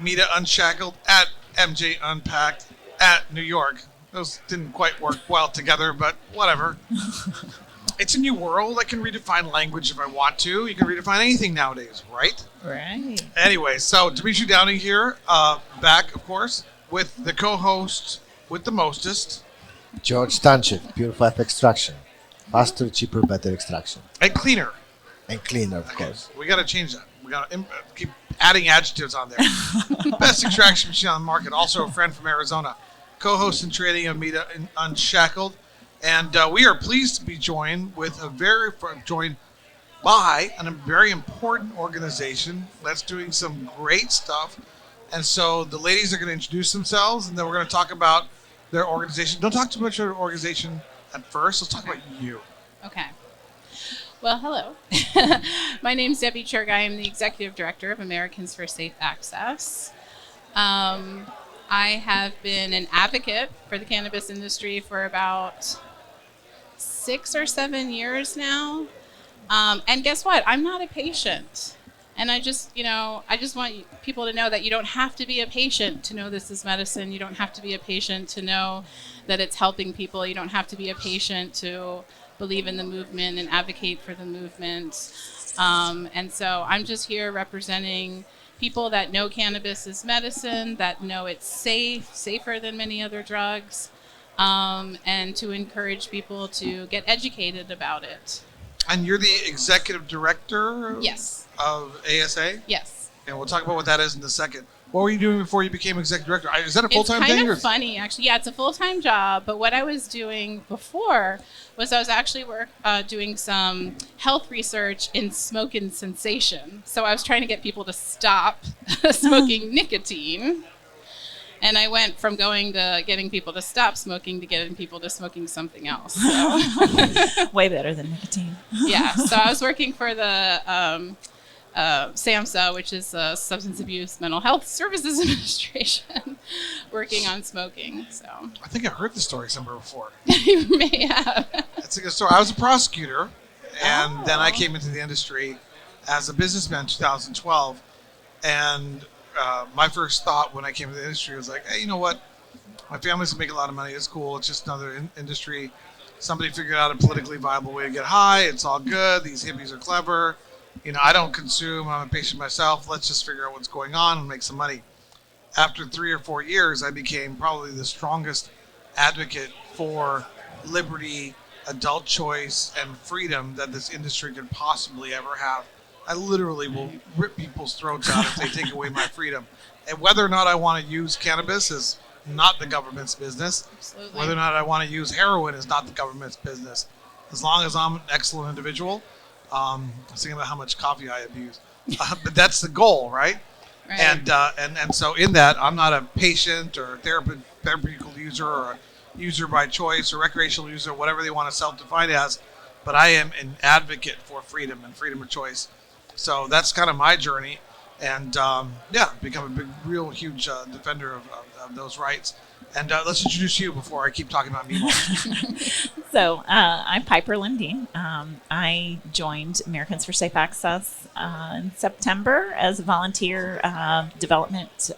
Mita Unshackled, at MJ Unpacked, at New York. Those didn't quite work well together, but whatever. It's a new world. I can redefine language if I want to. You can redefine anything nowadays, right? Right. Anyway, so Demetri Downing here, back, of course, with the co-host with the mostest. George Stanchik, purified extraction. Faster, cheaper, better extraction. And cleaner. And cleaner, of course. We got to change that. We got to keep adding adjectives on there. Best extraction machine on the market. Also a friend from Arizona. Co-host and trading of Mita Unshackled. And we are pleased to be joined by a very important organization that's doing some great stuff. And so the ladies are going to introduce themselves, and then we're going to talk about their organization. Don't talk too much about their organization at first. Let's talk about you. Okay. Well, hello. My name's Debbie Churgai. I'm the Executive Director of Americans for Safe Access. I have been an advocate for the cannabis industry for about 6 or 7 years now. And guess what? I'm not a patient. And I just want people to know that you don't have to be a patient to know this is medicine. You don't have to be a patient to know that it's helping people. You don't have to be a patient to believe in the movement and advocate for the movement. And so I'm just here representing people that know cannabis is medicine, that know it's safer than many other drugs, and to encourage people to get educated about it. And you're the executive director Yes. of ASA? Yes. And we'll talk about what that is in a second. What were you doing before you became executive director? Is that a full-time thing? It's kind of funny, actually. Yeah, it's a full-time job. But what I was doing before was I was actually doing some health research in smoke and sensation. So I was trying to get people to stop smoking nicotine. And I went from going to getting people to stop smoking to getting people to smoking something else. So. Way better than nicotine. Yeah. So I was working for the SAMHSA, which is Substance Abuse Mental Health Services Administration, working on smoking. So I think I heard the story somewhere before. you may have. That's a good story. I was a prosecutor, and then I came into the industry as a businessman in 2012. And my first thought when I came to the industry was like, hey, you know what? My family's going to make a lot of money. It's cool. It's just another industry. Somebody figured out a politically viable way to get high. It's all good. These hippies are clever. I don't consume. I'm a patient myself. Let's just figure out what's going on and make some money. After 3 or 4 years, I became probably the strongest advocate for liberty, adult choice, and freedom that this industry could possibly ever have. I literally will rip people's throats out if they take away my freedom. And whether or not I want to use cannabis is not the government's business. Absolutely. Whether or not I want to use heroin is not the government's business. As long as I'm an excellent individual, I was thinking about how much coffee I abuse. But that's the goal, right? Right. And so in that, I'm not a patient or therapeutical user or a user by choice or recreational user, whatever they want to self-define as, but I am an advocate for freedom and freedom of choice. So that's kind of my journey, and become a big, real huge defender of those rights. And let's introduce you before I keep talking about me more. So I'm Piper Lindeen. I joined Americans for Safe Access in September as a volunteer development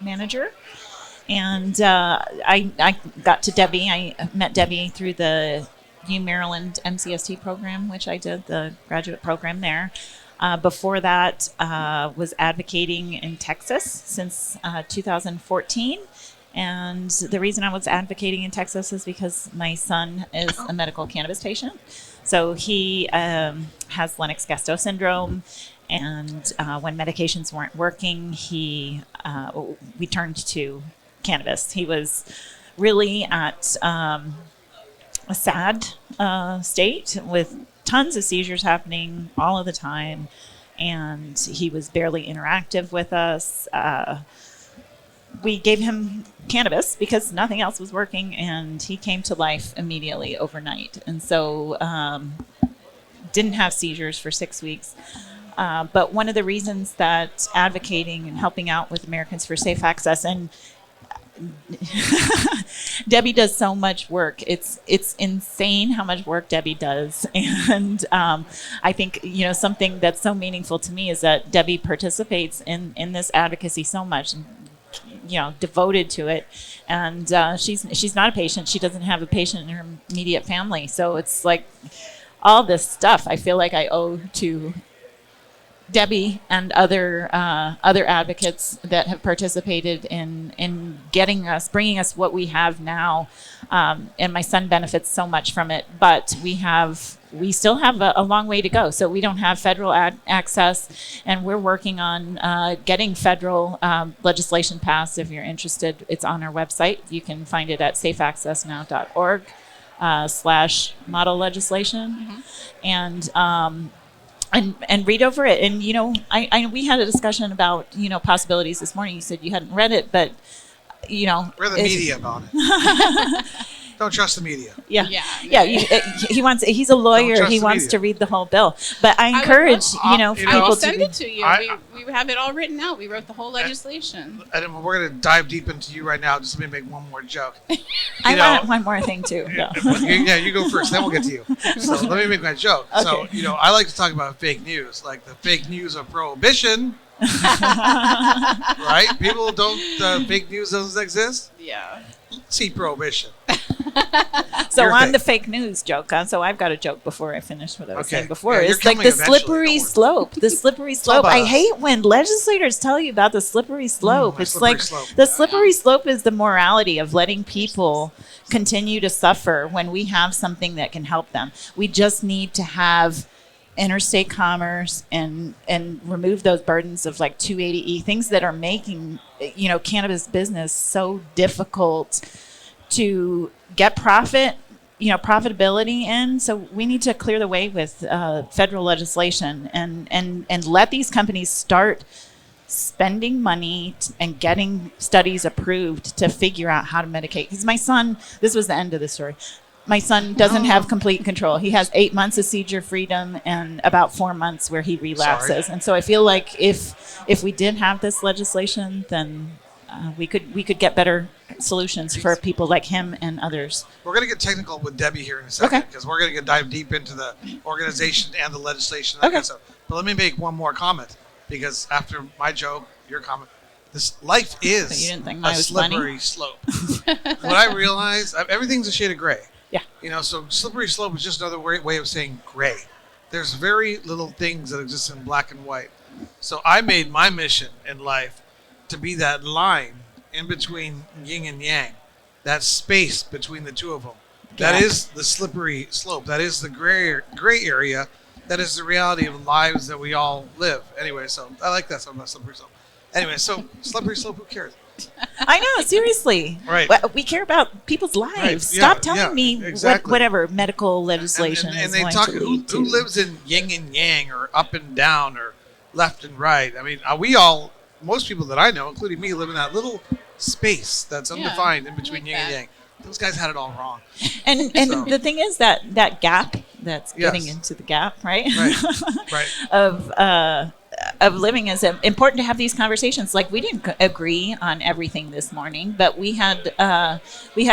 manager. And I got to Debbie. I met Debbie through the Maryland MCST program, which I did, the graduate program there. Before that, was advocating in Texas since 2014. And the reason I was advocating in Texas is because my son is a medical cannabis patient. So he has Lennox-Gastaut syndrome. And when medications weren't working, we turned to cannabis. He was really at a sad state with tons of seizures happening all of the time, and he was barely interactive with us. We gave him cannabis because nothing else was working, and he came to life immediately overnight. And so didn't have seizures for 6 weeks. But one of the reasons that advocating and helping out with Americans for Safe Access and Debbie does so much work. It's insane how much work Debbie does, and I think something that's so meaningful to me is that Debbie participates in this advocacy so much, and devoted to it. And she's not a patient. She doesn't have a patient in her immediate family, so it's like all this stuff I feel like I owe to Debbie and other advocates that have participated in bringing us what we have now, and my son benefits so much from it. But we still have a long way to go. So we don't have federal access, and we're working on getting federal legislation passed. If you're interested, it's on our website. You can find it at safeaccessnow.org /model legislation, and read over it. And we had a discussion about possibilities this morning. You said you hadn't read it, but we're the media about it. Don't trust the media. Yeah. He's a lawyer. He wants to read the whole bill. But I encourage people I will send to it to you. We have it all written out. We wrote the whole legislation. And we're going to dive deep into you right now. Just let me make one more joke. I want one more thing too. Yeah, you go first. Then we'll get to you. So let me make my joke. Okay. So I like to talk about fake news, like the fake news of prohibition. Right? People don't. Fake news doesn't exist. Yeah. See prohibition. So on the fake news joke, so I've got a joke before I finish what I was saying before. Yeah, it's like the slippery slope. The slippery slope. I hate when legislators tell you about the slippery slope. It's like the slippery slope is the morality of letting people continue to suffer when we have something that can help them. We just need to have interstate commerce and remove those burdens of like 280E, things that are making cannabis business so difficult to get profitability in. So we need to clear the way with federal legislation and let these companies start spending money and getting studies approved to figure out how to medicate. Because my son, this was the end of the story. My son doesn't have complete control. He has 8 months of seizure freedom and about 4 months where he relapses. And so I feel like if we did have this legislation, then we could get better solutions for people like him and others. We're going to get technical with Debbie here in a second because we're going to dive deep into the organization and the legislation. And that kind of stuff. But let me make one more comment, because after my joke, your comment, this life is a slippery slope. What I realize, everything's a shade of gray. Yeah. So slippery slope is just another way of saying gray. There's very little things that exist in black and white. So I made my mission in life to be that line in between yin and yang, that space between the two of them. That is the slippery slope. That is the gray area. That is the reality of lives that we all live. Anyway, so I like that song about slippery slope. Anyway, so slippery slope, who cares? I know, seriously. Right. We care about people's lives. Right. Stop telling me whatever medical legislation and is they going talk, to lead to. Who lives in yin and yang or up and down or left and right? I mean, most people that I know, including me, live in that little space that's undefined in between yin and yang. Those guys had it all wrong. And the thing is that gap that's getting into the gap, right? Right. of living is important to have these conversations. Like, we didn't agree on everything this morning, but we had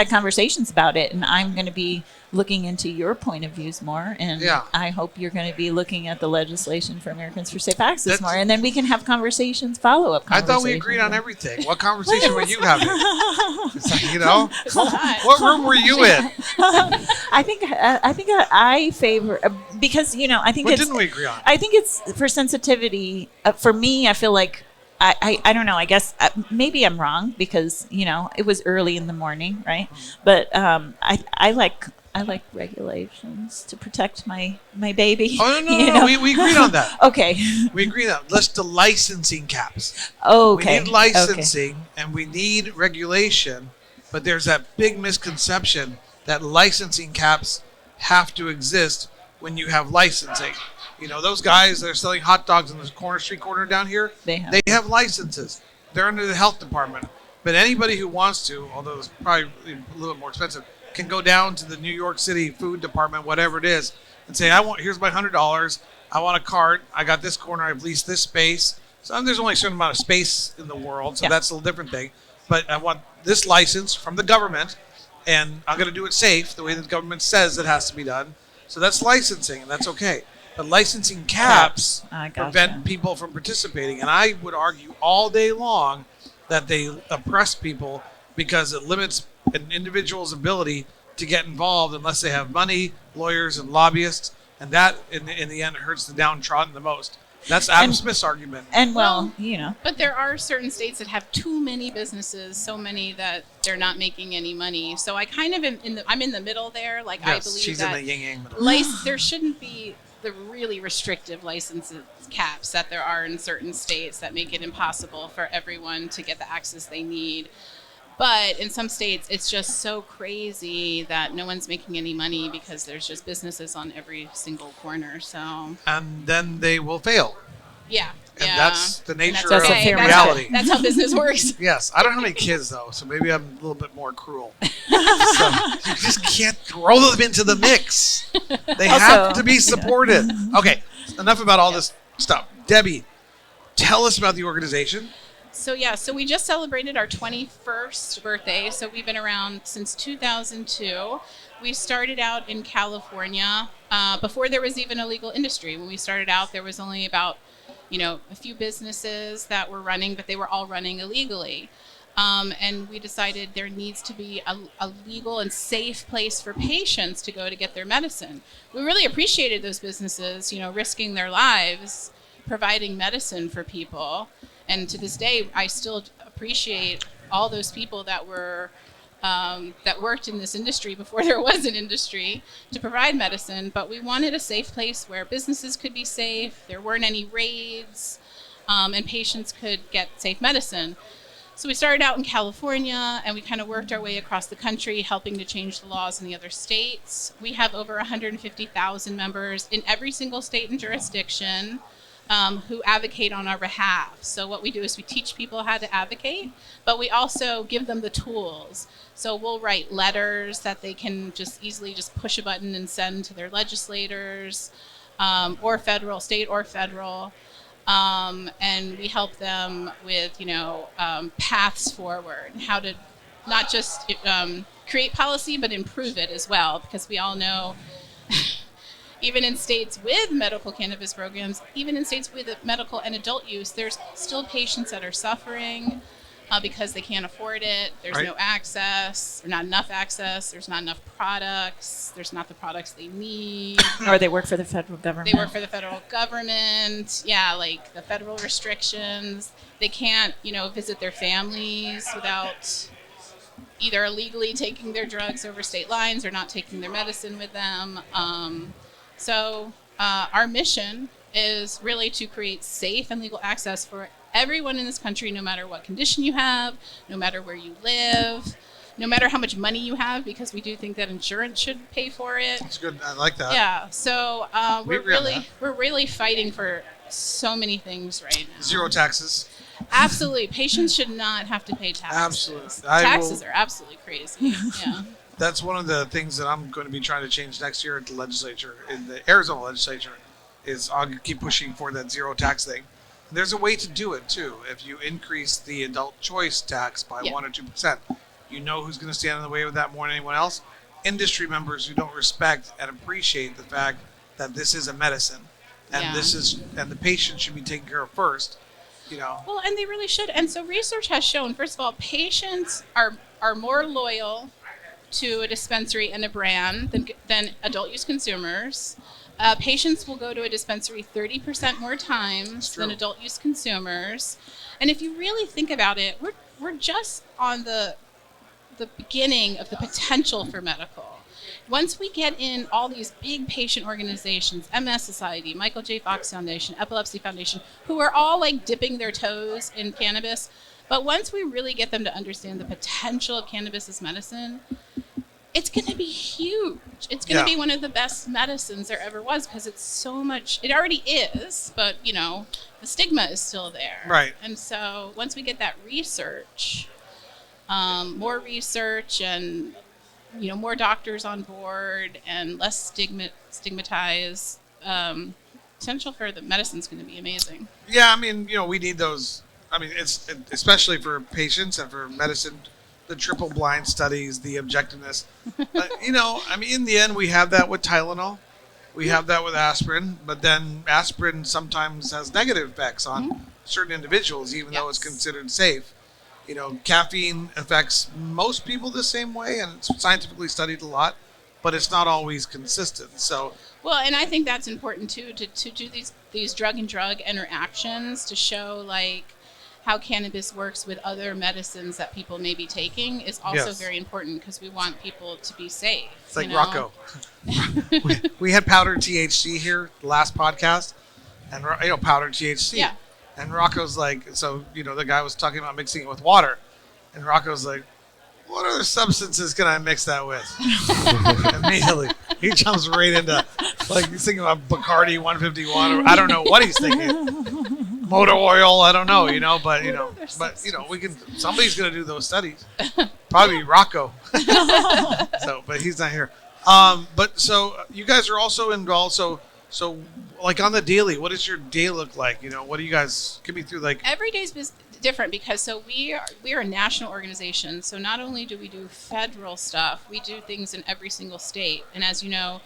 conversations about it, and I'm going to be looking into your point of views more, and I hope you're going to be looking at the legislation for Americans for Safe Access more, and then we can have follow-up conversations. I thought we agreed on everything. What conversation were you having? What room were you in? I think I favor, because I think what didn't we agree on? I think it's for sensitivity. For me, I feel like I don't know. I guess maybe I'm wrong, because it was early in the morning, right? But I like regulations to protect my baby. Oh no! We agreed on that. Okay. We agreed on that. Let's do licensing caps. Okay. We need licensing and we need regulation, but there's that big misconception that licensing caps have to exist when you have licensing. Those guys that are selling hot dogs in the street corner down here, they have licenses. They're under the health department. But anybody who wants to, although it's probably a little bit more expensive, can go down to the New York City food department, whatever it is, and say, here's my $100. I want a cart. I got this corner. I've leased this space. So there's only a certain amount of space in the world, so that's a little different thing. But I want this license from the government, and I'm going to do it safe, the way the government says it has to be done. So that's licensing, and that's okay. But licensing caps I gotcha. prevent people from participating. And I would argue all day long that they oppress people because it limits an individual's ability to get involved unless they have money, lawyers, and lobbyists. And that, in the end, hurts the downtrodden the most. That's Adam Smith's argument. And Well, you know, But there are certain states that have too many businesses, so many that they're not making any money. So I kind of am I'm in the middle there. Like I Yes, believe she's that in the yin-yang middle. there shouldn't be the really restrictive license caps that there are in certain states that make it impossible for everyone to get the access they need. But in some states, it's just so crazy that no one's making any money because there's just businesses on every single corner. So And then they will fail. yeah, And that's the nature That's of okay. reality. That's how business works. Yes, I don't have any kids though, so maybe I'm a little bit more cruel. So you just can't throw them into the mix. They have to be supported. Okay, enough about all this stuff. Debbie, tell us about the organization. So we just celebrated our 21st birthday. So we've been around since 2002. We started out in California before there was even a legal industry. When we started out, there was only about a few businesses that were running, but they were all running illegally. And we decided there needs to be a legal and safe place for patients to go to get their medicine. We really appreciated those businesses, risking their lives, providing medicine for people. And to this day, I still appreciate all those people that were that worked in this industry before there was an industry to provide medicine. But we wanted a safe place where businesses could be safe, there weren't any raids, and patients could get safe medicine. So we started out in California, and we kind of worked our way across the country, helping to change the laws in the other states. We have over 150,000 members in every single state and jurisdiction who advocate on our behalf. So what we do is we teach people how to advocate, but we also give them the tools. So we'll write letters that they can just easily just push a button and send to their legislators, or state or federal. And we help them with, paths forward, how to not just create policy, but improve it as well, because we all know even in states with medical cannabis programs, even in states with medical and adult use, there's still patients that are suffering because they can't afford it. There's no access, or not enough access. There's not enough products. There's not the products they need. or they work for the federal government. They work for the federal government. Yeah, like the federal restrictions. They can't, visit their families without either illegally taking their drugs over state lines or not taking their medicine with them. So our mission is really to create safe and legal access for everyone in this country, no matter what condition you have, no matter where you live, no matter how much money you have, because we do think that insurance should pay for it. That's good. I like that. Yeah. So We agree on that. we're really fighting for so many things right now. Zero taxes. Absolutely, patients should not have to pay taxes. Absolutely. Taxes are absolutely crazy. Yeah. That's one of the things that I'm going to be trying to change next year at the legislature, in the Arizona legislature, is I'll keep pushing for that zero tax thing. There's a way to do it too. If you increase the adult choice tax by 1 or 2%, you know who's going to stand in the way of that more than anyone else? Industry members who don't respect and appreciate the fact that this is a medicine, and and the patient should be taken care of first. Well, and they really should. And so research has shown, first of all, patients are more loyal to a dispensary and a brand than adult use consumers. Patients will go to a dispensary 30% more times than adult use consumers. And if you really think about it, we're just on the beginning of the potential for medical. Once we get in all these big patient organizations, MS Society, Michael J. Fox Foundation, Epilepsy Foundation, who are all like dipping their toes in cannabis, but once we really get them to understand the potential of cannabis as medicine, it's going to be huge. It's going to be one of the best medicines there ever was, because it's so much. It already is, but the stigma is still there. Right. And so once we get that research, more research, and more doctors on board, and less stigmatized, potential for the medicine's going to be amazing. Yeah, I mean, we need those. I mean, it's especially for patients and for medicine the triple blind studies, the objectiveness. But, in the end, we have that with Tylenol. We have that with aspirin, but then aspirin sometimes has negative effects on certain individuals, even though it's considered safe. Caffeine affects most people the same way, and it's scientifically studied a lot, but it's not always consistent. So, well, and I think that's important too, to do these drug and drug interactions to show how cannabis works with other medicines that people may be taking is also very important, because we want people to be safe. It's like Rocco. we had powdered THC here the last podcast, and powdered THC. Yeah. And Rocco's like, so the guy was talking about mixing it with water, and Rocco's like, what other substances can I mix that with? Immediately, he jumps right into he's thinking about Bacardi 151, or I don't know what he's thinking. Motor oil, I don't know, but we can. Somebody's gonna do those studies. Probably Rocco. But he's not here. But so you guys are also involved. So on the daily, what does your day look like? What do you guys give me through every day's different, because we are a national organization. So not only do we do federal stuff, we do things in every single state. And as you know,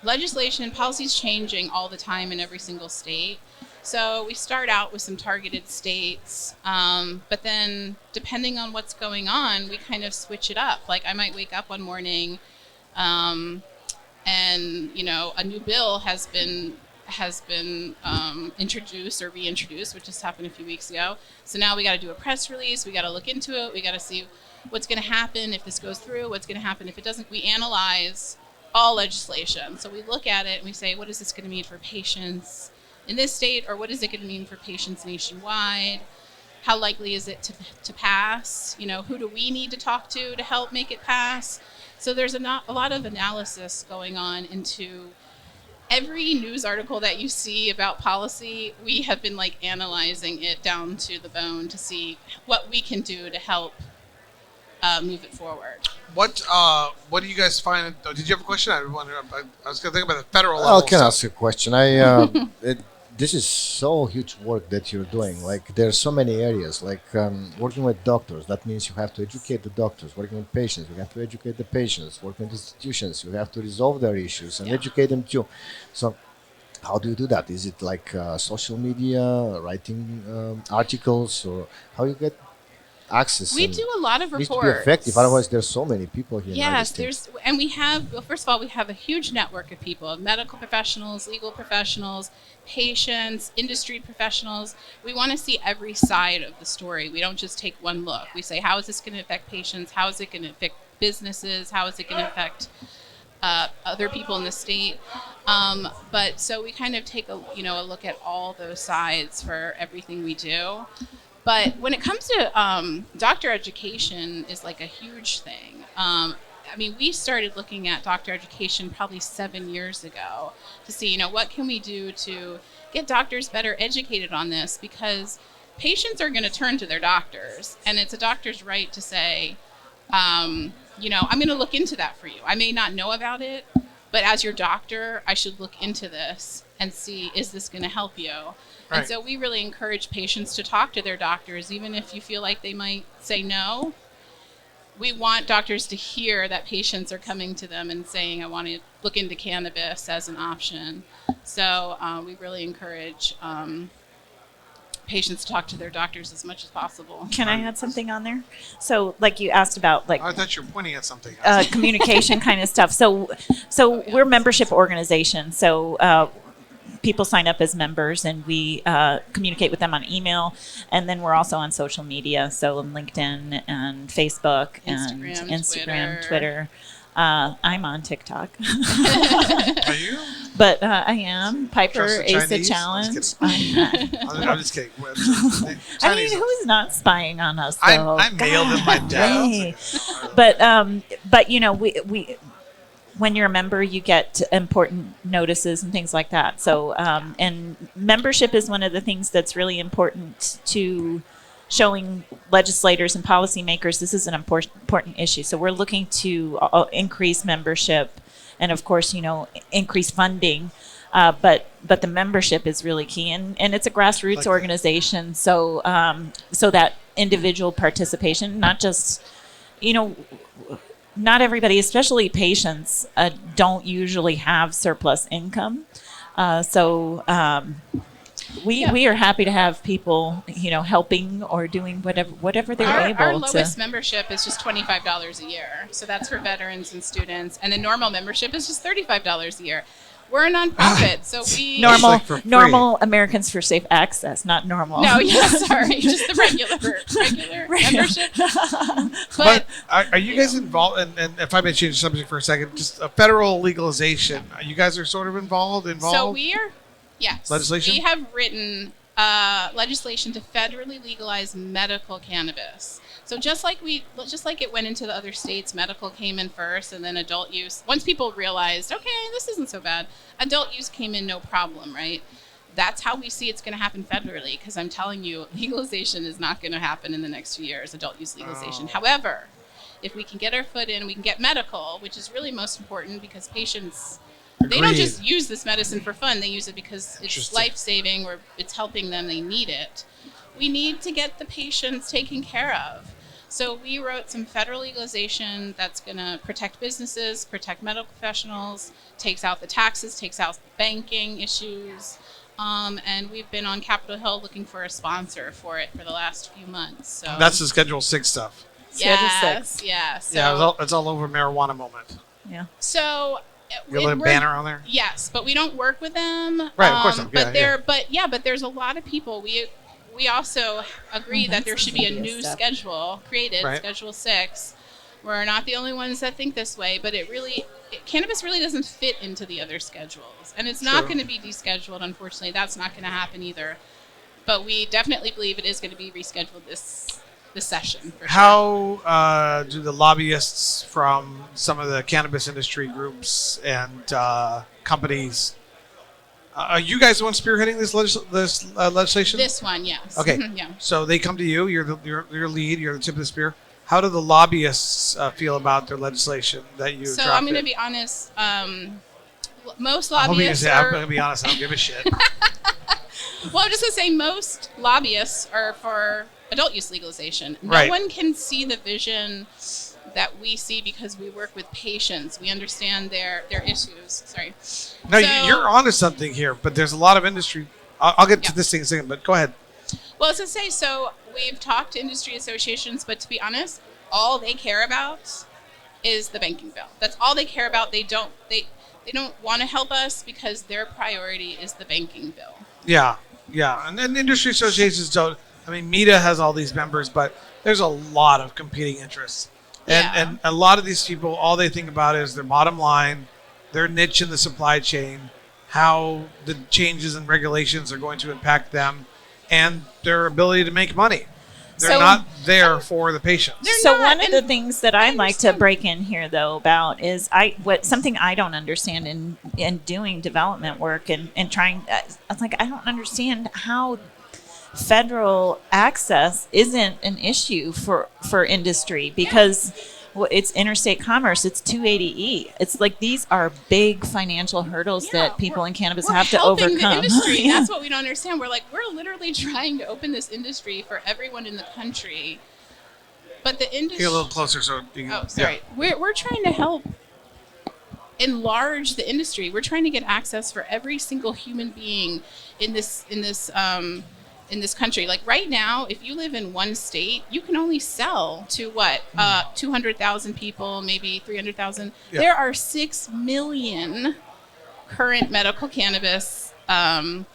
legislation policy is changing all the time in every single state. So we start out with some targeted states, but then depending on what's going on, we kind of switch it up. I might wake up one morning, and a new bill has been introduced or reintroduced, which just happened a few weeks ago. So now we got to do a press release. We got to look into it. We got to see what's going to happen if this goes through. What's going to happen if it doesn't? We analyze all legislation. So we look at it and we say, what is this going to mean for patients in this state, or what is it going to mean for patients nationwide? How likely is it to pass? Who do we need to talk to help make it pass? So there's a lot of analysis going on into every news article that you see about policy. We have been analyzing it down to the bone to see what we can do to help move it forward. What do you guys find? Did you have a question? I was going to think about the federal level. I can ask a question. This is so huge work that you're doing. There's so many areas. Working with doctors. That means you have to educate the doctors. Working with patients, you have to educate the patients. Working with institutions, you have to resolve their issues and educate them too. So, how do you do that? Is it social media, writing articles, or how you get access? We do a lot of reports. Needs to be effective. Otherwise, there's so many people here. Yes, and we have. Well, first of all, we have a huge network of people: medical professionals, legal professionals, patients, industry professionals. We want to see every side of the story. We don't just take one look. We say, how is this going to affect patients? How is it going to affect businesses? How is it going to affect other people in the state? But so we kind of take a look at all those sides for everything we do. But when it comes to doctor education is a huge thing. We started looking at doctor education probably 7 years ago to see, what can we do to get doctors better educated on this, because patients are going to turn to their doctors, and it's a doctor's right to say, I'm going to look into that for you. I may not know about it, but as your doctor, I should look into this and see, is this going to help you? Right. And so we really encourage patients to talk to their doctors, even if you feel like they might say no. We want doctors to hear that patients are coming to them and saying, I want to look into cannabis as an option. So we really encourage patients to talk to their doctors as much as possible. Can I add something on there? So you asked about I thought you were pointing at something. Communication kind of stuff. So we're a membership organization. So people sign up as members, and we communicate with them on email, and then we're also on social media, so on LinkedIn and Facebook and Instagram, Twitter. I'm on TikTok. Are you? But I am. Piper Ace the Challenge. I'm just kidding. Who's not spying on us? I mailed them my dad. But we when you're a member, you get important notices and things like that. So, and membership is one of the things that's really important to showing legislators and policymakers this is an important issue. So we're looking to increase membership and, of course, increase funding. But the membership is really key. And it's a grassroots organization. So, so that individual participation, not just you know, not everybody, especially patients, don't usually have surplus income. We are happy to have people, helping or doing whatever they're able Our to. lowest membership is just $25 a year. So that's for veterans and students. And the normal membership is just $35 a year. We're a nonprofit, so we Normal, like for free. normal Americans for Safe Access, not normal. No, yeah, sorry, just the regular membership. But are you guys involved? And if I may change the subject for a second, just a federal legalization. You guys are sort of involved. So we are, yes. Legislation? We have written legislation to federally legalize medical cannabis. So just like it went into the other states, medical came in first, and then adult use. Once people realized, okay, this isn't so bad, adult use came in no problem, right? That's how we see it's going to happen federally, because I'm telling you, legalization is not going to happen in the next few years, adult use legalization. However, if we can get our foot in, we can get medical, which is really most important, because patients, they don't Agreed. just use this medicine for fun. They use it because it's Interesting. life-saving or it's helping them. They need it. We need to get the patients taken care of. So we wrote some federal legalization that's going to protect businesses, protect medical professionals, takes out the taxes, takes out banking issues. And we've been on Capitol Hill looking for a sponsor for it for the last few months. So That's the Schedule 6 stuff. Schedule yes, 6. yeah. So, Yeah, it's all over marijuana moment. Yeah. so You got a little banner on there? Yes, but we don't work with them. Right, of course not. Yeah, But there's a lot of people. We also agree that there should be a new schedule created, Right. Schedule 6. We're not the only ones that think this way, but cannabis really doesn't fit into the other schedules, and it's not True. going to be descheduled. Unfortunately, that's not going to happen either. But we definitely believe it is going to be rescheduled this session. For sure. How do the lobbyists from some of the cannabis industry groups and companies? Are you guys the ones spearheading this legislation? This one, yes. Okay. Yeah. So they come to you. You're lead. You're the tip of the spear. How do the lobbyists feel about their legislation that you? So drafted? I'm going to be honest. Most I'm lobbyists going are. to be honest. I don't give a shit. Well, I'm just going to say most lobbyists are for adult use legalization. No Right. one can see the vision that we see because we work with patients. We understand their issues. Sorry. No, So- you're onto something here, but there's a lot of industry. I'll get to Yeah. this thing in a second, but go ahead. Well, as I say, so we've talked to industry associations, but to be honest, all they care about is the banking bill. That's all they care about. They don't want to help us because their priority is the banking bill. Yeah, and then industry associations don't. I mean, META has all these members, but there's a lot of competing interests, and a lot of these people, all they think about is their bottom line, their niche in the supply chain, how the changes in regulations are going to impact them, and their ability to make money. They're So- not there for the patients. They're So not, one of and the things that I'd like to understand. break in here though about is something I don't understand in doing development work and trying. I was like, I don't understand how federal access isn't an issue for industry because it's interstate commerce. It's 280E. It's like these are big financial hurdles Yeah, that people in cannabis we're have to helping overcome. the industry. Yeah. That's what we don't understand. We're literally trying to open this industry for everyone in the country, but the industry. Get a little closer, so you can, Oh, sorry. We're trying to help enlarge the industry. We're trying to get access for every single human being in this country. Like right now, if you live in one state, you can only sell to 200,000 people, maybe 300,000. Yeah. There are 6 million current medical cannabis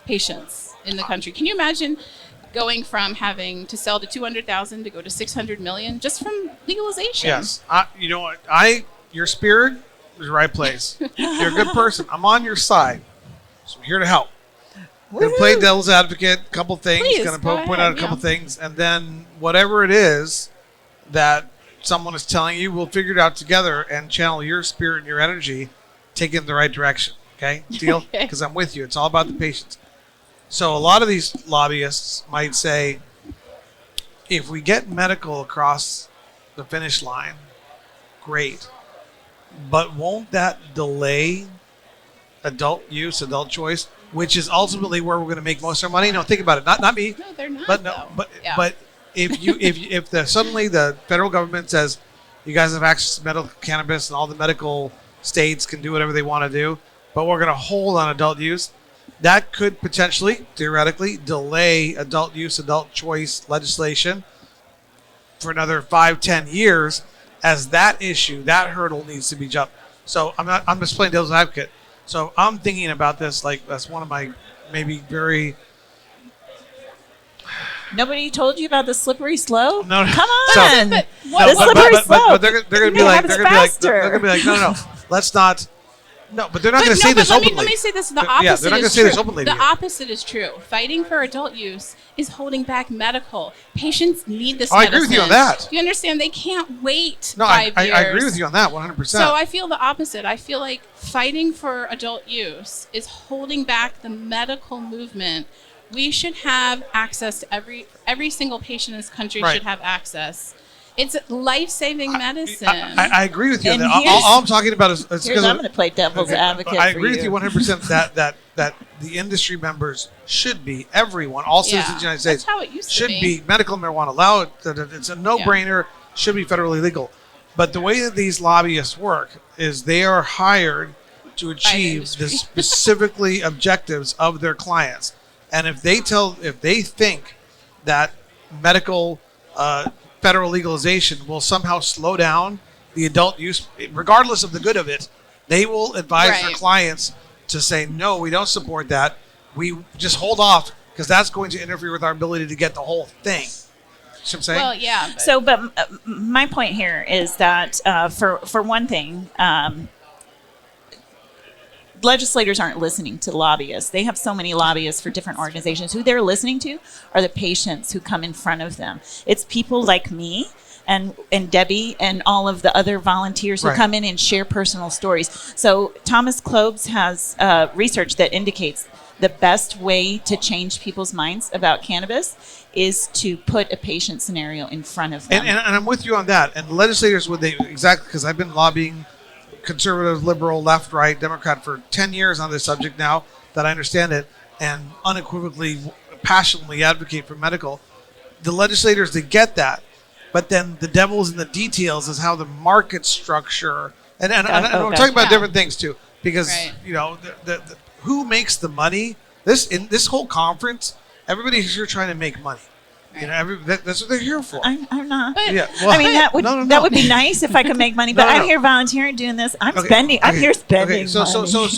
patients in the country. Can you imagine going from having to sell to 200,000 to go to 600 million just from legalization? Yes. You know what? Your spirit is the right place. You're a good person. I'm on your side. So I'm here to help. Going to play devil's advocate, a couple things. Please, Going to go point out a ahead, couple yeah. things. And then whatever it is that someone is telling you, we'll figure it out together and channel your spirit and your energy, take it in the right direction. Okay? Deal? Okay. Because I'm with you. It's all about the patients. So a lot of these lobbyists might say, if we get medical across the finish line, great. But won't that delay adult use, adult choice, which is ultimately where we're going to make most of our money? No, think about it. Not me. No, they're not. But no, though. but Yeah. but if suddenly the federal government says You guys have access to medical cannabis, and all the medical states can do whatever they want to do. But we're going to hold on adult use. That could potentially, theoretically, delay adult use, adult choice legislation for another 5-10 years, as that issue, that hurdle needs to be jumped. So I'm just playing devil's advocate. So I'm thinking about this like that's one of my maybe very. Nobody told you about the slippery slope? No, Come so- on. But The slippery slope. But they're going to be It like, happens they're going faster. to be like, no, let's not. No, but they're not But going to say no, this but openly. let me say this: the Yeah, they're opposite not gonna is say true. this openly to The you. opposite is true. Fighting for adult use is holding back medical. Patients need this Oh, I medicine. agree with you on that. You understand? They can't wait No, 5 I years. agree with you on that 100%. So I feel the opposite. I feel like fighting for adult use is holding back the medical movement. We should have access to every single patient in this country Right. should have access. It's life-saving medicine. I agree with you on And that. here's- All I'm talking about is Here's because I'm going to play devil's advocate. I for agree with you 100% that the industry members should be, everyone, all citizens of the United States, That's how it used to should be medical marijuana. Allow it. It's a no-brainer. Should be federally legal. But the way that these lobbyists work is they are hired to achieve industry. the specifically objectives of their clients. And if they think that medical federal legalization will somehow slow down the adult use, regardless of the good of it, they will advise their Right. clients to say, no, we don't support that. We just hold off because that's going to interfere with our ability to get the whole thing. See what I'm saying? Well, yeah. But So, but my point here is that for one thing, legislators aren't listening to lobbyists. They have so many lobbyists for different organizations. Who they're listening to are the patients who come in front of them. It's people like me and Debbie and all of the other volunteers who Right. come in and share personal stories. So Thomas Klobes has research that indicates the best way to change people's minds about cannabis is to put a patient scenario in front of them. And I'm with you on that. And legislators would they exactly because I've been lobbying conservative, liberal, left, right, Democrat for 10 years on this subject now that I understand it and unequivocally, passionately advocate for medical. The legislators, they get that. But then the devil's in the details is how the market structure, and we're talking about different things too, because, Right. you know, the who makes the money? In this whole conference, everybody's here trying to make money. You know, that's what they're here for. I'm not. But- Yeah, well, I mean, that would no. that would be nice if I could make money, but No. I'm here volunteering doing this. I'm Okay, spending. I'm okay, here spending. Okay, so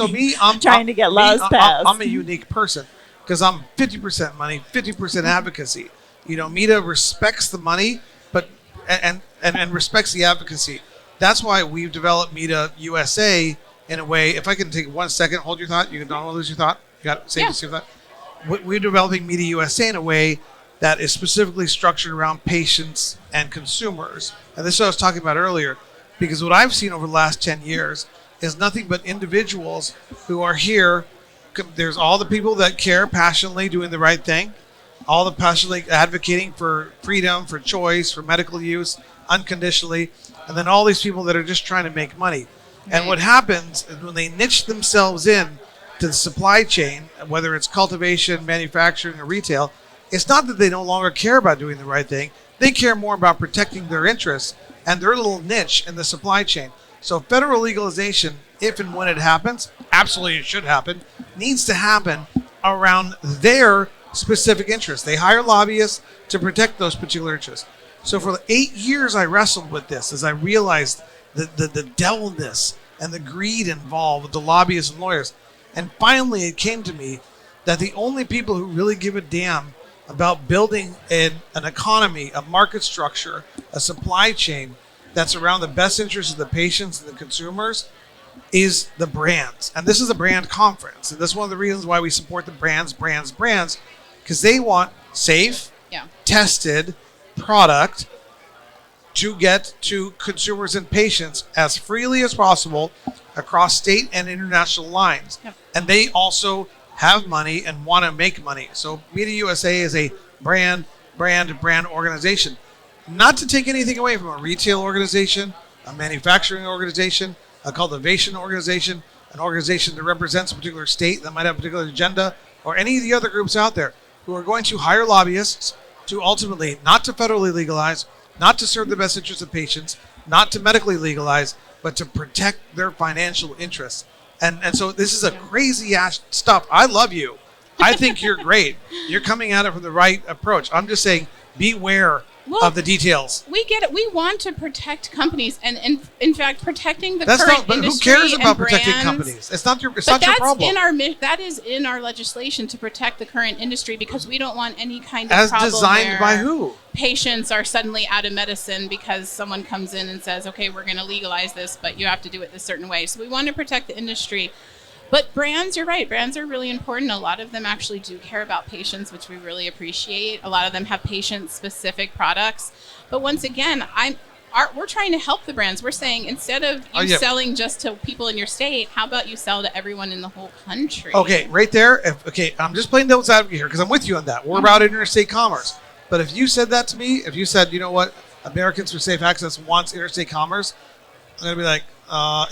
money. me, I'm Trying to get laws passed. I'm a unique person because I'm 50% money, 50% advocacy. You know, META respects the money, but and respects the advocacy. That's why we've developed META USA in a way. If I can take 1 second, hold your thought. You don't want to lose your thought. You got to save that. We're developing META USA in a way that is specifically structured around patients and consumers. And this is what I was talking about earlier, because what I've seen over the last 10 years is nothing but individuals who are here. There's all the people that care passionately doing the right thing, all the passionately advocating for freedom, for choice, for medical use, unconditionally, and then all these people that are just trying to make money. And what happens is when they niche themselves in to the supply chain, whether it's cultivation, manufacturing, or retail, it's not that they no longer care about doing the right thing. They care more about protecting their interests and their little niche in the supply chain. So federal legalization, if and when it happens, absolutely it should happen, needs to happen around their specific interests. They hire lobbyists to protect those particular interests. So for 8 years I wrestled with this as I realized the devilness and the greed involved with the lobbyists and lawyers. And finally it came to me that the only people who really give a damn about building an economy, a market structure, a supply chain that's around the best interests of the patients and the consumers is the brands. And this is a brand conference. And this is one of the reasons why we support the brands, because they want safe, tested product to get to consumers and patients as freely as possible across state and international lines. Yep. And they also have money and want to make money. So META USA is a brand organization. Not to take anything away from a retail organization, a manufacturing organization, a cultivation organization, an organization that represents a particular state that might have a particular agenda, or any of the other groups out there who are going to hire lobbyists to ultimately not to federally legalize, not to serve the best interests of patients, not to medically legalize, but to protect their financial interests. And so this is a crazy ass stuff. I love you. I think you're great. You're coming at it from the right approach. I'm just saying, beware of the details. We get it. We want to protect companies, and in fact, protecting the That's current not. But who industry cares about and protecting brands, companies? It's not your. It's but not your that's problem. that is in our legislation to protect the current industry because we don't want any kind of As problem designed by where who? patients are suddenly out of medicine because someone comes in and says, "Okay, we're going to legalize this, but you have to do it this certain way." So we want to protect the industry. But brands, you're right. Brands are really important. A lot of them actually do care about patients, which we really appreciate. A lot of them have patient-specific products. But once again, we're trying to help the brands. We're saying instead of you selling just to people in your state, how about you sell to everyone in the whole country? Okay, right there. I'm just playing devil's advocate here because I'm with you on that. We're about interstate commerce. But if you said that to me, if you said, you know what, Americans for Safe Access wants interstate commerce, I'm going to be like,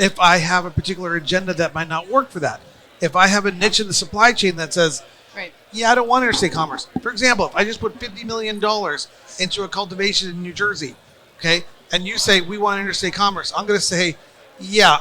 if I have a particular agenda that might not work for that. If I have a niche in the supply chain that says, right, yeah, I don't want interstate commerce. For example, if I just put $50 million into a cultivation in New Jersey, okay, and you say we want interstate commerce, I'm going to say, yeah,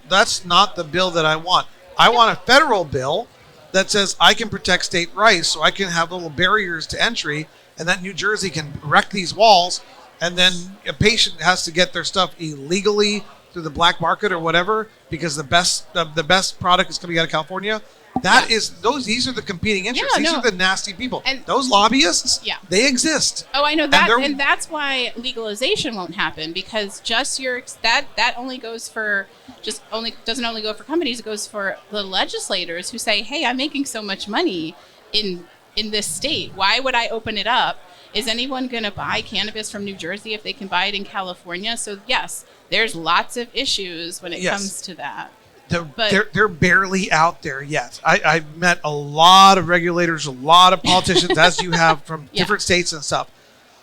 that's not the bill that I want. I want a federal bill that says I can protect state rights, so I can have little barriers to entry, and that New Jersey can erect these walls, and then a patient has to get their stuff illegally through the black market or whatever because the best product is coming out of California. These are the competing interests. These are the nasty people. And those lobbyists, they exist. Oh, I know that, and that's why legalization won't happen because just that only goes for doesn't only go for companies. It goes for the legislators who say, "Hey, I'm making so much money in this state. Why would I open it up? Is anyone going to buy cannabis from New Jersey if they can buy it in California?" So yes, there's lots of issues when it comes to that. They're barely out there yet. I've met a lot of regulators, a lot of politicians, as you have from different states and stuff.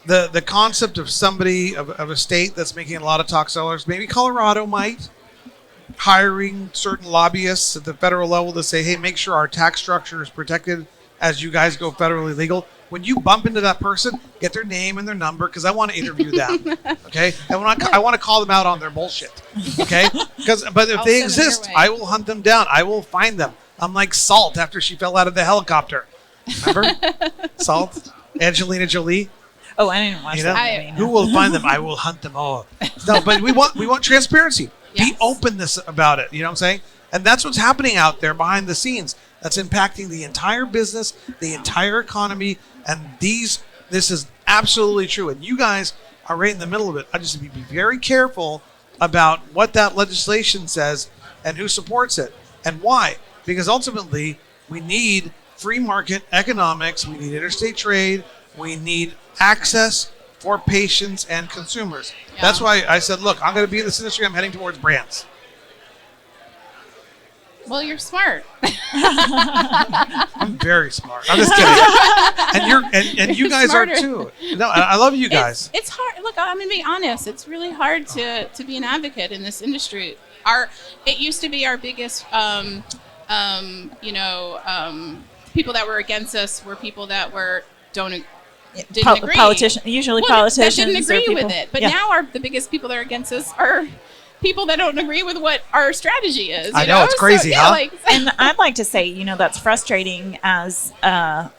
The concept of somebody of a state that's making a lot of top sellers, maybe Colorado might, hiring certain lobbyists at the federal level to say, hey, make sure our tax structure is protected as you guys go federally legal. When you bump into that person, get their name and their number because I want to interview them. Okay, I want to call them out on their bullshit. Okay, but if they exist, I will hunt them down. I will find them. I'm like Salt after she fell out of the helicopter. Remember Salt, Angelina Jolie. Oh, I didn't watch that. Who will find them? I will hunt them all. No, but we want transparency. Yes. Be openness about it. You know what I'm saying? And that's what's happening out there behind the scenes. That's impacting the entire business, the entire economy, and this is absolutely true. And you guys are right in the middle of it. I just be very careful about what that legislation says and who supports it and why. Because ultimately, we need free market economics. We need interstate trade. We need access for patients and consumers. Yeah. That's why I said, look, I'm going to be in this industry. I'm heading towards brands. Well, you're smart. I'm very smart. I'm just kidding. And you guys are too. No, I love you guys. It's hard. Look, I'm going to be honest. It's really hard to be an advocate in this industry. It used to be our biggest, people that were against us were people that didn't agree. Politicians That didn't agree with it. But now the biggest people that are against us are people that don't agree with what our strategy is. I know, it's crazy, huh? And I'd like to say, that's frustrating as a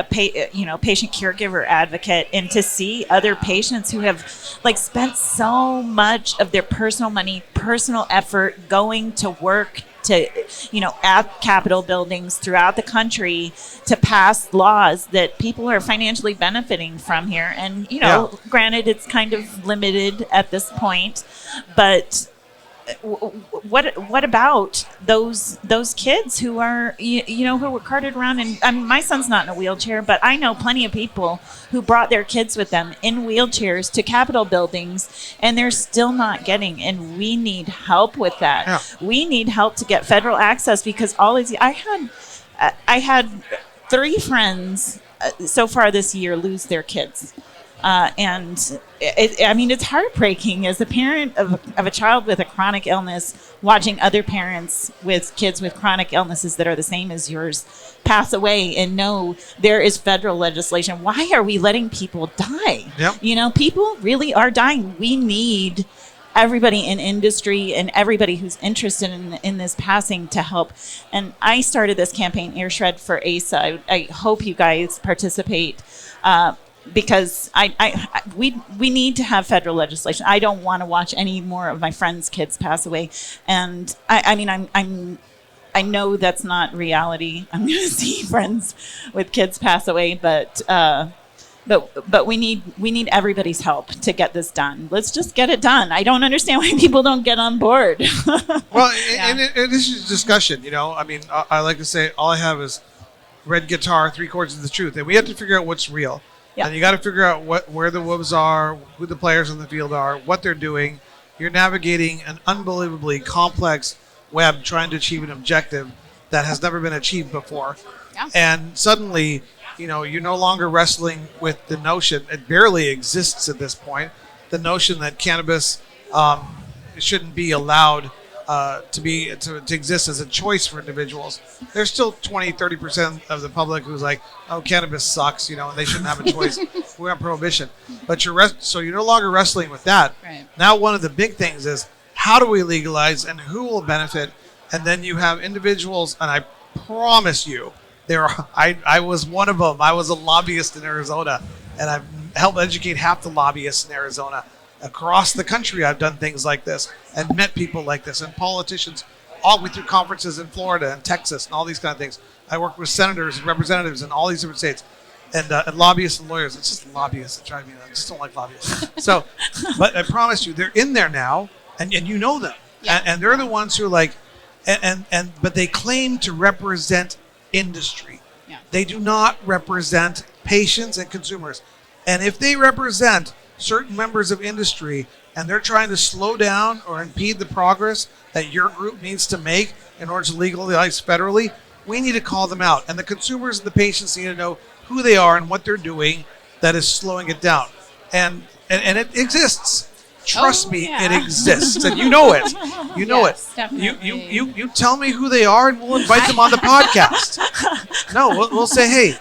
patient caregiver advocate, and to see other patients who have spent so much of their personal money, personal effort going to work to, at Capitol buildings throughout the country to pass laws that people are financially benefiting from here. And, granted, it's kind of limited at this point, but what about those kids who are, who were carted around? And my son's not in a wheelchair, but I know plenty of people who brought their kids with them in wheelchairs to Capitol buildings, and they're still not getting. And we need help with that. Yeah. We need help to get federal access because I had 3 friends so far this year lose their kids. And it's heartbreaking as a parent of a child with a chronic illness, watching other parents with kids with chronic illnesses that are the same as yours pass away and know there is federal legislation. Why are we letting people die? Yep. People really are dying. We need everybody in industry and everybody who's interested in this passing to help. And I started this campaign, Ear Shred for ASA. I hope you guys participate. Because we need to have federal legislation. I don't want to watch any more of my friends' kids pass away, and I mean I know that's not reality. I'm going to see friends with kids pass away, but we need everybody's help to get this done. Let's just get it done. I don't understand why people don't get on board. Well, and this is a discussion. I mean, I like to say all I have is red guitar, 3 chords of the truth, and we have to figure out what's real. Yeah. And you got to figure out where the wolves are, who the players on the field are, what they're doing. You're navigating an unbelievably complex web trying to achieve an objective that has never been achieved before. Yeah. And suddenly, you're no longer wrestling with the notion, it barely exists at this point, the notion that cannabis shouldn't be allowed to exist as a choice for individuals. There's still 20-30% of the public who's like, oh, cannabis sucks, and they shouldn't have a choice. We want prohibition. But so you're no longer wrestling with that. Right. Now one of the big things is how do we legalize and who will benefit? And then you have individuals, and I promise you, I was one of them. I was a lobbyist in Arizona, and I've helped educate half the lobbyists in Arizona. Across the country, I've done things like this and met people like this and politicians all the way through conferences in Florida and Texas and all these kind of things. I work with senators and representatives in all these different states and lobbyists and lawyers. It's just lobbyists that drive me nuts. I just don't like lobbyists. So, but I promise you, they're in there now, and you know them. Yeah. And they're the ones who are like, but they claim to represent industry. Yeah. They do not represent patients and consumers. And if they represent certain members of industry and they're trying to slow down or impede the progress that your group needs to make in order to legalize federally, we need to call them out. And the consumers and the patients need to know who they are and what they're doing that is slowing it down. And it exists. Trust me, yeah. It exists. And you know it. You know it. Definitely. You tell me who they are and we'll invite them on the podcast. No, we'll say, hey,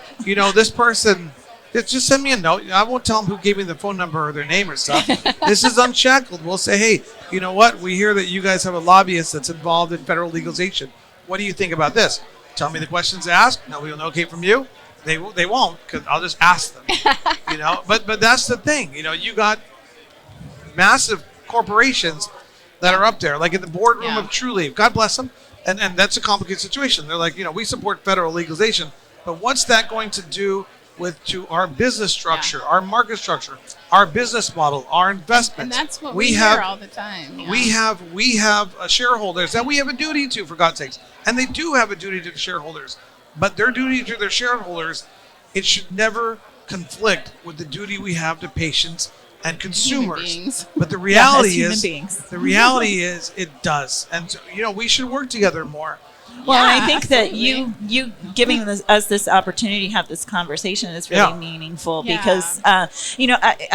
this person, just send me a note. I won't tell them who gave me the phone number or their name or stuff. This is unshackled. We'll say, hey, you know what? We hear that you guys have a lobbyist that's involved in federal legalization. What do you think about this? Tell me the questions to ask. Nobody will know it came from you. They won't, because I'll just ask them. But that's the thing. You got massive corporations that are up there, like in the boardroom of Trulieve. God bless them. And that's a complicated situation. They're like, we support federal legalization, but what's that going to do to our business structure, our market structure, our business model, our investments? And that's what we hear all the time. Yeah. We have shareholders that we have a duty to, for God's sakes, and they do have a duty to the shareholders. But their duty to their shareholders, it should never conflict with the duty we have to patients and consumers. But the reality is it does, and so, we should work together more. Well, I think that you giving us this opportunity to have this conversation is really meaningful because, I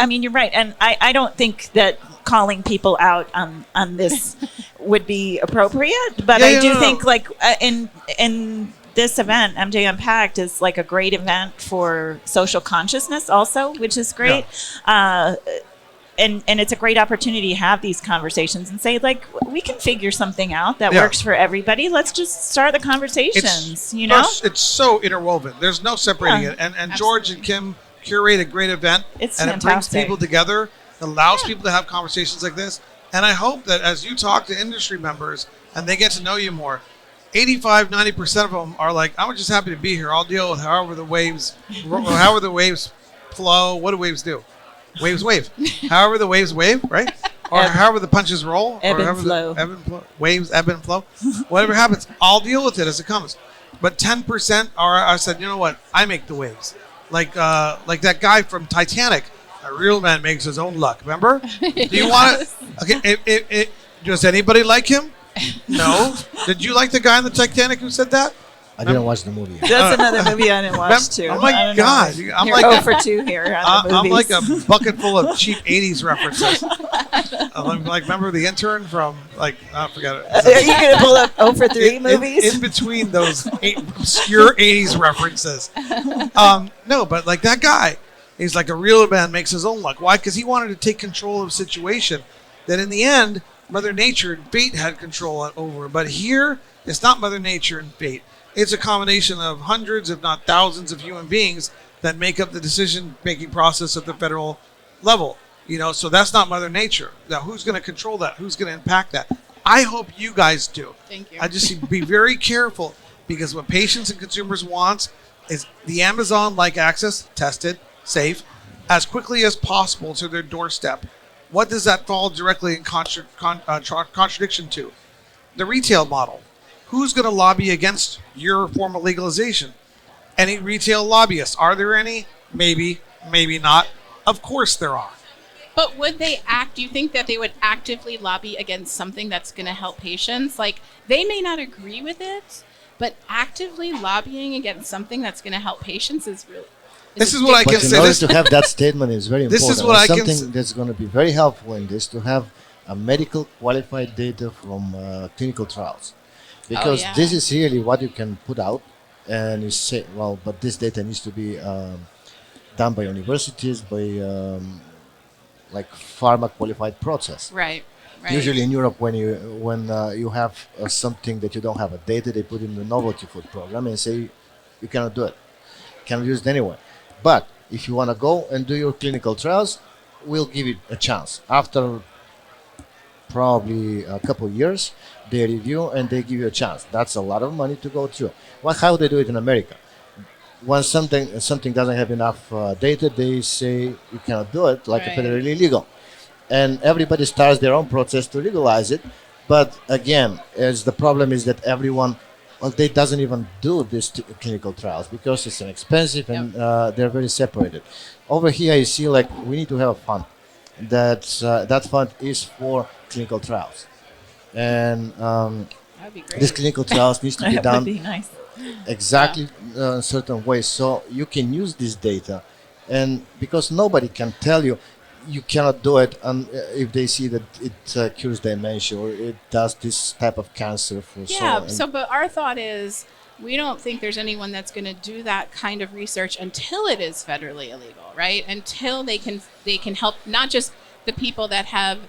mean, you're right. And I don't think that calling people out on this would be appropriate. But I do think like in this event, MJ Unpacked is like a great event for social consciousness also, which is great. Yeah. And it's a great opportunity to have these conversations and say, like, we can figure something out that works for everybody. Let's just start the conversations, It's so interwoven. There's no separating it. And George and Kim curate a great event. It's and fantastic. It brings people together. It allows people to have conversations like this. And I hope that as you talk to industry members and they get to know you more, 85-90% of them are like, I'm just happy to be here. I'll deal with however the waves flow. What do waves do? Waves wave. However the waves wave, right? Or however the punches roll. Ebb or and flow. Waves ebb and flow. Whatever happens, I'll deal with it as it comes. But 10% I said, you know what? I make the waves. Like that guy from Titanic. A real man makes his own luck. Remember? Do you want to? Okay. Does anybody like him? No. Did you like the guy in the Titanic who said that? I didn't watch the movie. That's another movie I didn't watch too. Oh my God! I'm like 0 for 2 here on the I'm movies. like a bucket full of cheap '80s references. I'm like, remember The Intern from I forget it. Are you gonna pull up 0 for 3 movies? In between those obscure '80s references. No, but like that guy, he's like a real man makes his own luck. Why? Because he wanted to take control of the situation. that in the end, Mother Nature and fate had control over. But here, it's not Mother Nature and fate. It's a combination of hundreds, if not thousands, of human beings that make up the decision-making process at the federal level. So that's not Mother Nature. Now, who's going to control that? Who's going to impact that? I hope you guys do. Thank you. I just be very careful, because what patients and consumers want is the Amazon-like access, tested, safe, as quickly as possible to their doorstep. What does that fall directly in contradiction to? The retail model. Who's going to lobby against your form of legalization? Any retail lobbyists? Are there any? Maybe, maybe not. Of course there are. But would they do you think that they would actively lobby against something that's going to help patients? Like, they may not agree with it, but actively lobbying against something that's going to help patients is really... This is what I can But say. in order to have that statement is very important. This is what I can Something that's going to be very helpful in this, to have a medical qualified data from clinical trials. Because yeah. this is really what you can put out, and you say, well, but this data needs to be done by universities, by like pharma qualified process. Right. Usually in Europe, when you have something that you don't have a data, they put in the novelty food program and say you cannot do it, cannot use it anyway. But if you want to go and do your clinical trials, we'll give it a chance. After probably a couple of years, they review and they give you a chance. That's a lot of money to go through. How they do it in America? When something doesn't have enough data, they say you cannot do it, like Right. federally illegal. And everybody starts their own process to legalize it. But again, as the problem is that everyone, they doesn't even do these clinical trials because it's expensive and they're very separated. Over here, you see, like, we need to have a fund. That fund is for clinical trials. And That'd be great. these clinical trials needs to be That would done be nice. exactly in certain ways, so you can use this data, and because nobody can tell you you cannot do it, if they see that it cures dementia or it does this type of cancer for But our thought is, we don't think there's anyone that's going to do that kind of research until it is federally illegal, right? Until they can help not just the people that have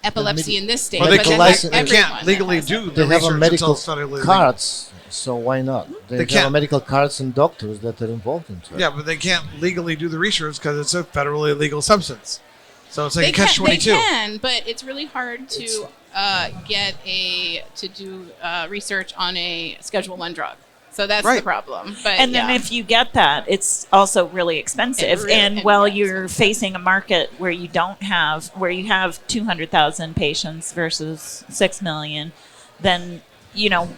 epilepsy in this state, Or but they then can't, everyone legally that has do it. the they have research a medical until it's federally legal. cards, so why not? They have can't- medical cards and doctors that are involved into it. Yeah, but they can't legally do the research because it's a federally illegal substance. So it's like They a catch-22. can, but it's really hard to do research on a Schedule I drug. So that's the Right. problem. But And then if you get that, it's also really expensive. And while you're facing a market where you have 200,000 patients versus 6 million, then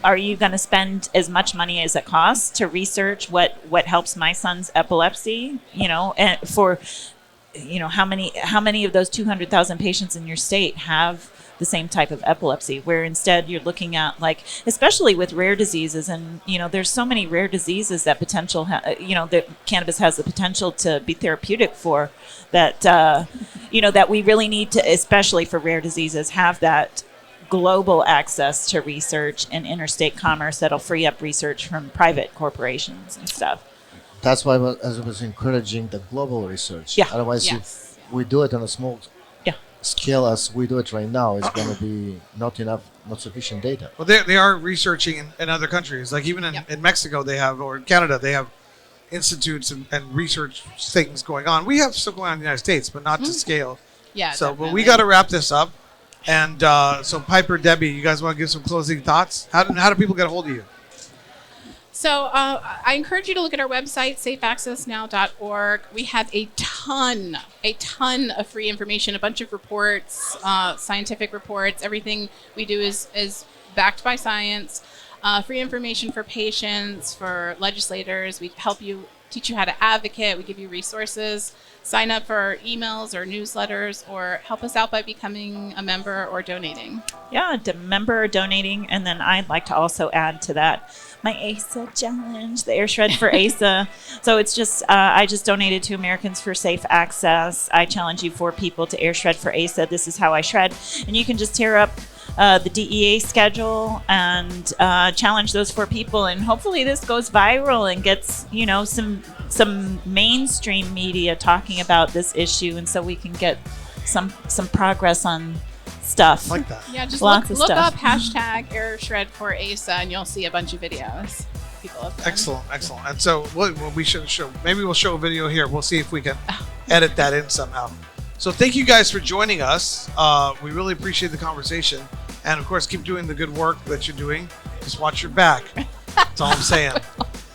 are you going to spend as much money as it costs to research what helps my son's epilepsy? And for how many of those 200,000 patients in your state have the same type of epilepsy, where instead you're looking at, like, especially with rare diseases, and there's so many rare diseases that that cannabis has the potential to be therapeutic for, that that we really need to, especially for rare diseases, have that global access to research and interstate commerce that'll free up research from private corporations and stuff. That's why I was encouraging the global research. Yeah. Otherwise, Yes. if we do it on a small scale as we do it right now, it's going to be not sufficient data. Well, they are researching in other countries. Like even in Mexico, they have, or in Canada, they have institutes and research things going on. We have stuff going on in the United States, but not to scale. Yeah. So, but we definitely. got to wrap this up. And so, Piper, Debbie, you guys want to give some closing thoughts? How do people get a hold of you? So I encourage you to look at our website, safeaccessnow.org. We have a ton of free information, a bunch of reports, scientific reports. Everything we do is backed by science. Free information for patients, for legislators. We help you, teach you how to advocate. We give you resources. Sign up for our emails or newsletters, or help us out by becoming a member or donating. Yeah, member or donating. And then I'd like to also add to that my ASA challenge, the Air Shred for ASA. So it's just, I just donated to Americans for Safe Access. I challenge you 4 people to Air Shred for ASA. This is how I shred. And you can just tear up the DEA schedule and challenge those 4 people. And hopefully this goes viral and gets, some mainstream media talking about this issue. And so we can get some progress on stuff. Like that. Yeah, just Lots look of stuff. up hashtag Air Shred for ASA, and you'll see a bunch of videos people have done. Excellent. And so we should show. Maybe we'll show a video here. We'll see if we can edit that in somehow. So thank you guys for joining us. We really appreciate the conversation, and of course, keep doing the good work that you're doing. Just watch your back. That's all I'm saying.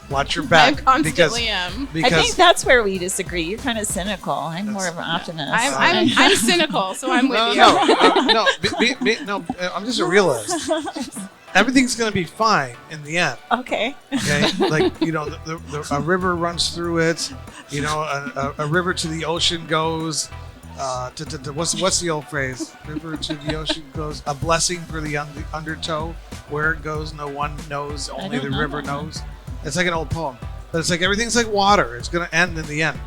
Watch your I back. constantly am. I think that's where we disagree. You're kind of cynical. I'm more of an optimist. I'm cynical, so I'm with you. No, I'm just a realist. Everything's going to be fine in the end. Okay. Okay, like a river runs through it. A river to the ocean goes. What's the old phrase? River to the ocean goes. A blessing for the undertow. Where it goes, no one knows. Only the river knows. It's like an old poem, but it's like everything's like water. It's going to end in the end.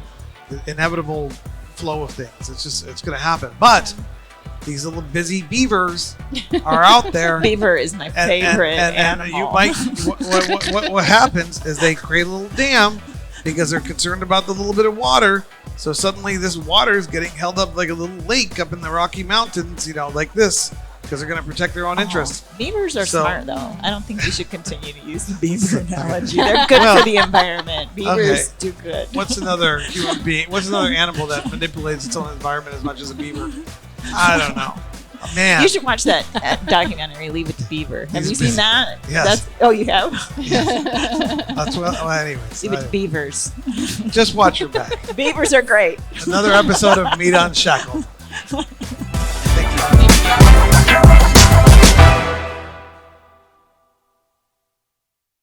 The inevitable flow of things. It's going to happen. But these little busy beavers are out there. Beaver is my favorite and animal. you might. What happens is they create a little dam because they're concerned about the little bit of water. So suddenly this water is getting held up like a little lake up in the Rocky Mountains, like this, because they're going to protect their own interests. Beavers are smart, though. I don't think we should continue to use the beaver analogy. They're good for the environment. Beavers do good. What's another human being? What's another animal that manipulates its own environment as much as a beaver? I don't know. Man. You should watch that documentary, Leave It to Beaver. Have you seen that? Yes. You have? That's anyways. Leave It to Beavers. Just watch your back. Beavers are great. Another episode of Meat Unshackled.